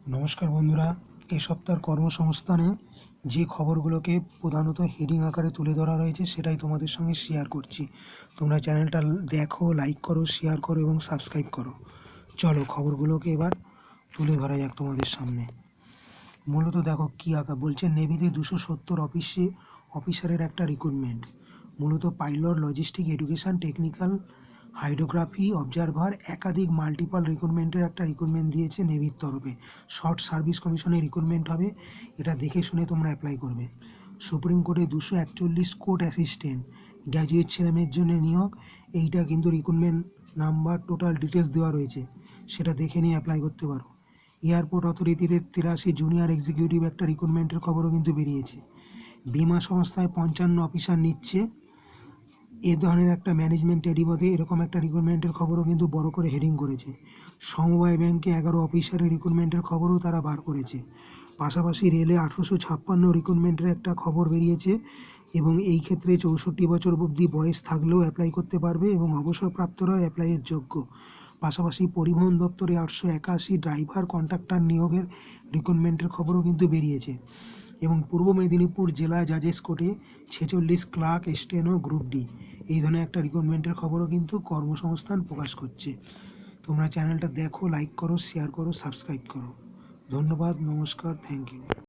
নমস্কার বন্ধুরা, এই সপ্তাহের কর্মসংস্থানে যে খবরগুলোকে প্রধানত হেডিং আকারে তুলে ধরা রয়েছে সেটাই তোমাদের সঙ্গে শেয়ার করছি। তোমরা চ্যানেলটা দেখো, লাইক করো, শেয়ার করো এবং সাবস্ক্রাইব করো। চলো খবরগুলোকে এবার তুলে ধরা যাক তোমাদের সামনে। মূলত দেখো কী আঁকা বলছে, নেভিতে 270 অফিসারের একটা রিক্রুটমেন্ট। মূলত pilot, logistic, education, technical, hydrography, observer, একাধিক মাল্টিপল রিক্রুটমেন্টের একটা রিক্রুটমেন্ট দিয়েছে নেভির তরফে। শর্ট সার্ভিস কমিশনে রিক্রুটমেন্ট হবে, এটা দেখে শুনে তোমরা অ্যাপ্লাই করবে। সুপ্রিম কোর্টে 241 কোর্ট অ্যাসিস্ট্যান্ট গ্র্যাজুয়েট ছেলেমেয়ের জন্য নিয়োগ। এইটা কিন্তু রিক্রুটমেন্ট নাম্বার, টোটাল ডিটেলস দেওয়া রয়েছে, সেটা দেখে নিয়ে অ্যাপ্লাই করতে পারো। এয়ারপোর্ট অথরিটিতে 83 জুনিয়র এক্সিকিউটিভ একটা রিক্রুটমেন্টের খবরও কিন্তু বেরিয়েছে। বিমা সংস্থায় 55 অফিসার নিচ্ছে, এ ধরনের একটা ম্যানেজমেন্ট এডিপদে এরকম একটা রিক্রুটমেন্টের খবরও কিন্তু বড় করে হেডিং করেছে। সমবায় ব্যাংকে 11 অফিসারের রিক্রুটমেন্টের খবরও তারা বার করেছে। পাশাপাশি রেলে 1856 রিক্রুটমেন্টের একটা খবর বেরিয়েছে, এবং এই ক্ষেত্রে 64 বছর অবধি বয়স থাকলেও অ্যাপ্লাই করতে পারবে এবং অবসরপ্রাপ্তরাও অ্যাপ্লাইয়ের যোগ্য। পাশাপাশি পরিবহন দপ্তরে 881 ড্রাইভার কন্ট্রাক্টর নিয়োগের রিক্রুটমেন্টের খবরও কিন্তু বেরিয়েছে। এবং পূর্ব মেদিনীপুর জেলা জাজেস কোর্টে 46 ক্লার্ক, স্টেনো, গ্রুপ ডি এই ধরনের একটা রিক্রুটমেন্টের খবরও কিন্তু কর্মসংস্থান প্রকাশ করছে। তোমরা চ্যানেলটা দেখো, লাইক করো, শেয়ার করো, সাবস্ক্রাইব করো। ধন্যবাদ, নমস্কার, থ্যাংক ইউ।